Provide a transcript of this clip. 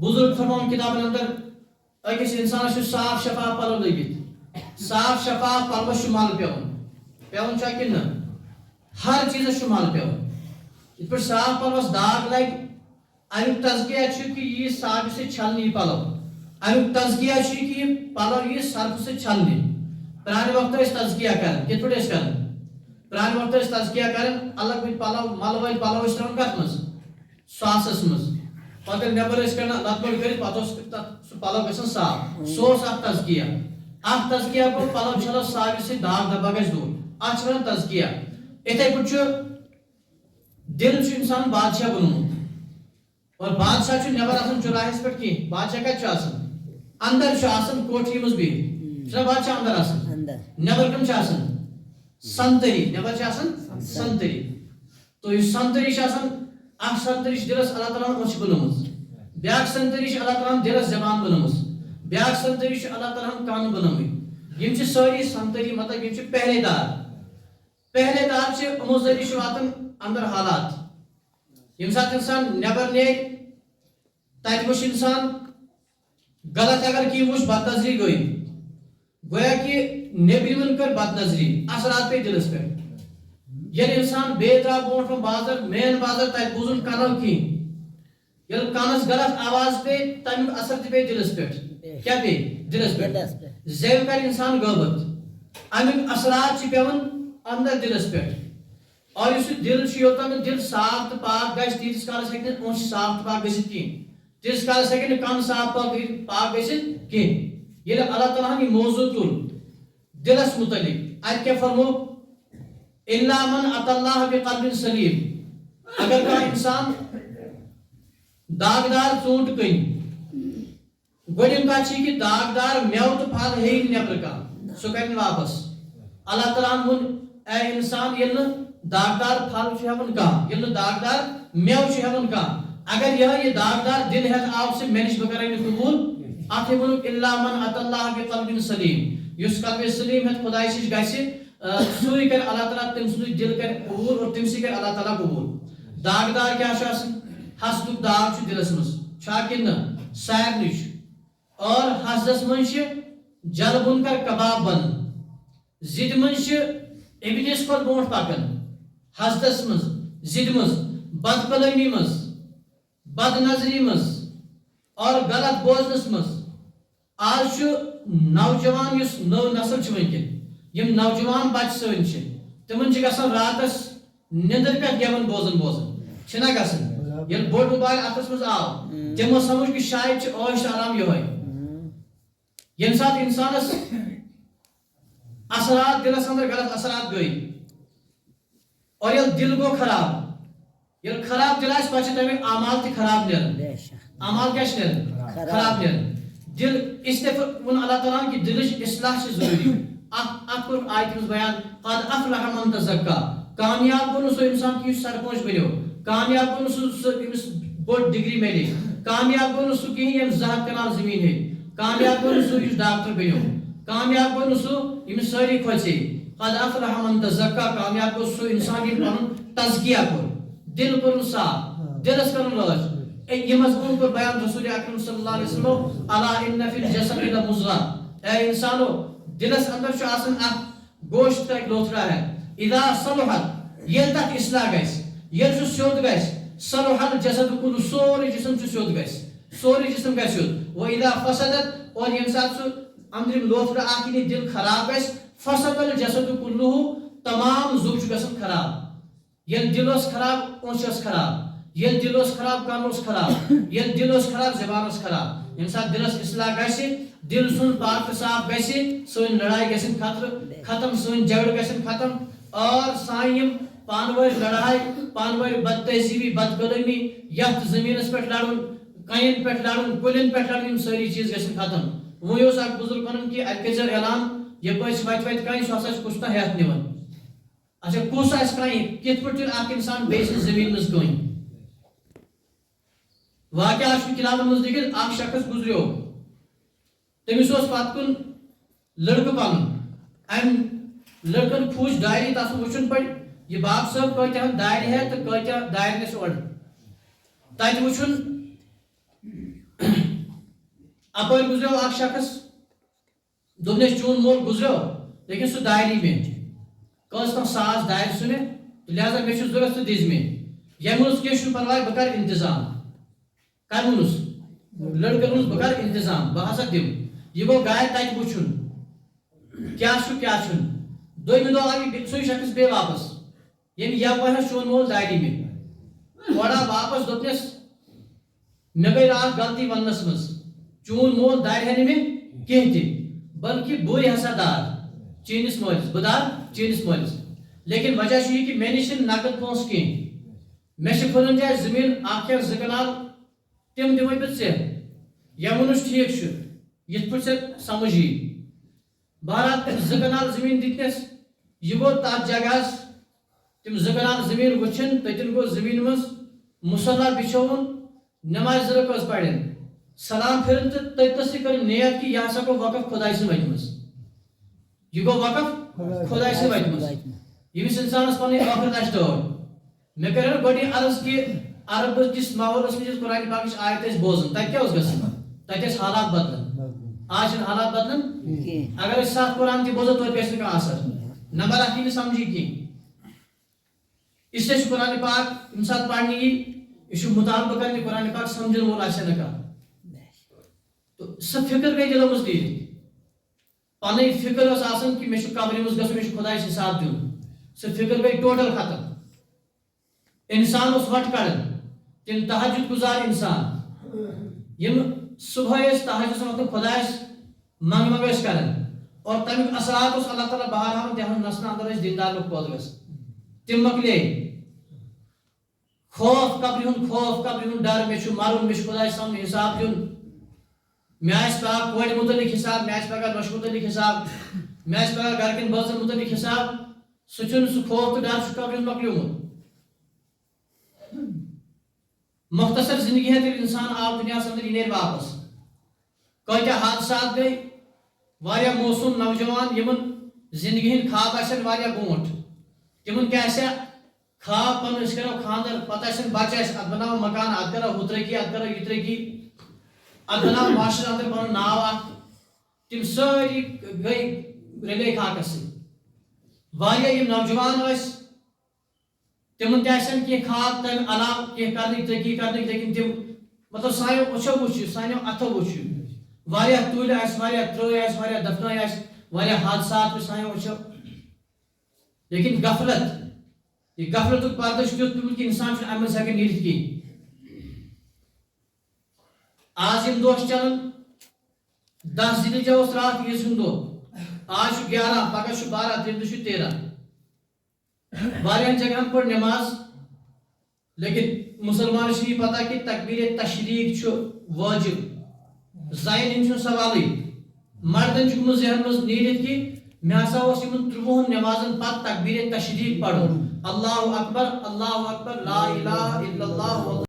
بزرگ فرمان کتابن اندر اکس انسان صاف شفاف پلو لگت صاف شفاف پلو شمال پیون چا کن ہر چیز شمال پیون یہ پر صاف پلوس داغ لگ امیک تزکیہ کہ یہ صاف سے چھلنی پلو امیک تزکیہ کہ یہ پلو یہ سرف سے چھلنی پرانے وقت اس تزکیہ کرن کت پہ کرن پرانے وقت اس تزکیہ کرن الگ بھی پلو مل ول پلو اس تران کت مز ساسس مز پتہ نبر اس کرنا لت بڑ کر پتہ اس پلو گژھن صاف سوس اخ تزکیہ کو پلو چھلو صاف سے داغ دبا گژھِ دور اچ ون تزکیہ اتھے پٹ دل انسان بادشاہ بنومت اور بادشاہ نبر آسان چراہس پہ کی بادشاہ کتہ اندر کوٹھی مز بہت بادشاہ اندر آسان نبر کم سنتری نبر سنتری تو یہ سنتری اخ سنتری دلس اللہ تعالیٰ اچھ بنومت بیاکھ سنتری اللہ تعالیٰ دلس زبان بنومت بیاکھ سنتری اللہ تعالیٰ کان بنومت یم ساری سنتری مطلب یم پہلے دار سے امو ذریعہ واتن اندر حالات یم سات انسان نبر نیرِ تت وچ انسان غلط اگر کی وچ بد نظری گئی گویا کہ نبیون کر بد نظری اثرات پہ دلس پہ یل انسان بے درا برونٹ بازر مین بازر تت بوزن کنو کی یل کانس غلط آواز پہ تمیک اثر تہ پہ دلس پہ کیا پہ دلس پہ زیو کر انسان غیبت امیک اثرات پیون اندر دلس پہ اور اس دل یوتان دل صاف تو پاک گژھِ تیتس کالس ہیکہ اونچ صاف تو پاک گژھِتھ کہین تیتس کالس ہیکہ کن صاف پاک گژھِتھ کہین ییٚلہِ اللہ تعالیٰ یہ موضوع تل دلس متعلق ات کیا فرمو الا من اتى الله بقلب سلیم اگر کانٛہہ انسان داغدار ژوٗنٛٹھ کٕنہِ گۄڈنیُک کتھ چھِ کہ داغدار میوٕ تہٕ پھل ہیٚیہِ نہٕ نیبرٕ کانٛہہ سُہ کرِ واپس اللہ تعالیٰ ووٚن اے انسان ییٚلہِ نہٕ داغدار پھل چھُ ہیٚوان کانٛہہ ییٚلہِ نہٕ داغدار میوٕ چھُ ہیٚوان کانٛہہ اگر یہ داغدار دل ہیٚتھ آو سے مےٚ نِش بہٕ کرے نہٕ قبوٗل اتھ ووٚنُکھ الا من اتى الله بقلب سلیم یُس قلبِ سلیم ہیٚتھ خدایہِ سٕنٛز گژھِ سُے کر اللہ تعالیٰ تم سن دل کر قبول اور تم سی کر اللہ تعالیٰ قبول داغدار کیا حسدک داغ دلس مز چھا کن سارنی اور حسدس من جلبن کر کباب بن زد من ابلس کھت برونٹ پکان حسدس مز زد مز بد کلٲمی مز بد نظری مز اور غلط بوزنس مز آج نوجوان اس نو نسل ونکن یم نوجوان بچ سن تمن گژھان راتس نندر پہ گیون بوزن چھنا گژھان یل بوڑ موبائل اتس مز آو تمو سمجھ کہ شاید عٲش آرام یہ یم سات انسانس اثرات دلس اندر غلط اثرات گئی اور یل دل گو خراب یل خراب دل آس پتہ تمیک اعمال تہ خراب نیران اعمال کیا نیران خراب نیران دل اس لیے ون اللہ تعالیٰ کہ دلچ اصلاح ضروری ات کور آیت مز بیان قد افلح من تزکا کامیاب گو سو انسان کی سرپنچ بنو کامیاب گو سو بوڑ ڈگری ملے کامیاب گو سو کہیں یم زہت کنال زمین ہے کامیاب گو سو اس ڈاکٹر بنو کامیاب گو سو یم ساری کھوچے قد افلح من تزکا کامیاب گو سو انسان یم پنن تزکیہ کور دل کور صاف دلس کرن لاج یہ مضمون پر بیان رسول اکرم صلی اللہ علیہ وسلم الا ان فی الجسد لمضغہ اے انسانو دلس اندر آسان اخ گوشت کا لوتھڑا ہے اذا صلحت یل تک اصلاح گژھِ یل سیود گژھِ صلح الجسد کل سورے جسم سیود گژھِ سورے جسم گژھِ سیود و اذا فسدت اور یم سات سو اندرم لوتھڑا اخ دل خراب گژھِ فسد الجسد کلہ تمام زو گژھان خراب یل دل خراب اونچ خراب یل دل خراب کان خراب یل دل خراب زبان خراب یم سات دلس اصلاح گژھِ دل سن پاک صاف گژھِ سن لڑائی گژھن ختم سن جھگڑ گژھن ختم اور سائم پانور لڑائی پانور بد تہذیبی بد کلٲمی یتھ زمینس پہ لڑن کین پہ لڑن کلین پہ لڑن ساری چیز گژھن ختم وی اخ بزرگ ونان کہ اتہ کر اعلان یہ وت وت کہیں سہ ہسا کس تہ ہیتھ نوان اچھا کس آس کہیں کت پہ اخ انسان بیس زمین مز کہیں واقعہ کتابن مز لکھت اخ شخص گزریو تمس پت کن لڑکہ پن ام لڑکن کھوج ڈائری تس وچن پہ یہ باپ صاحب کتیا دار ہے تو کتیا دار نس اور تت وچن اپر گزرو اخ شخص دوپنس چون مول گزرو لیکن سہ داری میں کس تم ساس دار سن لہذا مے ضرورت تو دز میں یمنس کی پرواہ بہ کر انتظام کرونس لڑکن بہ کر انتظام بہ ہسا دم یہ گو گائے تت وچن کیا دویمہ دہ آئی سوی شخص بے واپس یم یہ چون مول داری میں تھوڑا واپس دوپنس مے گئی رات غلطی ونس مز چون مول دار ہے میں کہیں تہ بلکہ بوئی ہسا دار چینس مولس بدار چینس مولس لیکن وجہ یہ کہ مے نش نقد پونس کی مے پھن جائے زمین آخر زکنال تم دمے بہ یمنس ٹھیک یت پہ سمجھ بہرحال زکنال زمین دتنس یہ گو تر جگہ تم زکنال زمین وچن تتن گو زمین مز مصلی بچھون نماز رکز پڑھن سلام پھرن تو تتس کر نیت کہ یہ ہسا گو وقف خدائی سے وتم یہ گو وقف خدائی سے وتم یمس انسانس پن وقت آس تو مے کر گوڈی عرض کہ عرب کس ماحولس مجھ قرآن پاک آیت بوزن تک کیا گھن تت حالات بدلن آج حالات بدلن اگر سات قرآن تہ بوزو تو گھس نہ اثر نمبر اخ یہ سمجھی کی اس لیے قرآن پاک یم سات پڑھنے یہ مطالبہ کرنے قرآن پاک سمجھن وول آسہ نہ کانٛہہ تو سہ فکر گئی دلو مز دیر پن فکر آسان کہ مے قبر مز گھن مے خدائس حساب دین سہ فکر گئی ٹوٹل ختم انسان اس وٹ کڑن تم تہجد گزار انسان یم صبح تہجد وقت خدائس منگ منگ کرن اور تمیک اثرات اس اللہ تعالیٰ بہار ہاؤن تہن نسن اندر دیندار لوگ پود گھس تم مکلے خوف قبر ہن ڈر مے مرن مے خدائس سامنے حساب دین مے آس پگہ کورِ متعلق حساب مے آس پگہ نوش متعلق حساب مے آس پگہ گرکن بٲژن متعلق حساب سہ خوف تو ڈر قبر مکلیومت مختصر زندگی ہے انسان آو دنیا اندر یہ نیر واپس کتیا حادثات گئی واریاہ موسوم نوجوان یمن زندگی ہند خواب آسن واریاہ برونٹ تمن کیا خواب پن کرو خاندر پتہ بچہ ات بناو مکان ات کرو ہو ترقی ات کرو یہ ترقی ات بناو معاشرہ اندر پن ناو اخ تم ساری گئی رلے خاکس واریاہ یم نوجوان تمن تہ کی خواب تم علاوہ کی کرنے ترقی کرنے لیکن تم مطلب سانو اچھو وچ سانو اتھو وچ واریاہ تُلۍ آسہِ واریاہ ترٛٲے آسہِ واریاہ دفنٲے آسہِ واریاہ حادثات سانو اچھو لیکن غفلت یہ غفلتُک پردٕ چھُ تیُتھ پیوٚمُت کہِ انسان چھُنہٕ اَمہِ منٛز ہٮ۪کان نیٖرِتھ کِہیٖنۍ آز یِم دۄہ چھِ چلان 10 ذی الحجہ اوس راتھ عیٖذ ہُنٛد دۄہ آز چھُ 11 پگہہ چھُ 12 تمہِ دۄہ چھُ 13 واریاہن جگہن پٔر نماز لیکن مسلمانس چھِ یہ پتہ کہ تکبیر تشریق چھُ واجب زَنٮ۪ن ہُنٛد چھُنہٕ سوالٕے مردن چھُ گوٚمُت ذہن منٛز نیٖرِتھ کہ مے ہسا اوس یمن 30 نمازن پتہٕ تکبیر تشریق پڑھُن اللہ اکبر لا الہ الا اللہ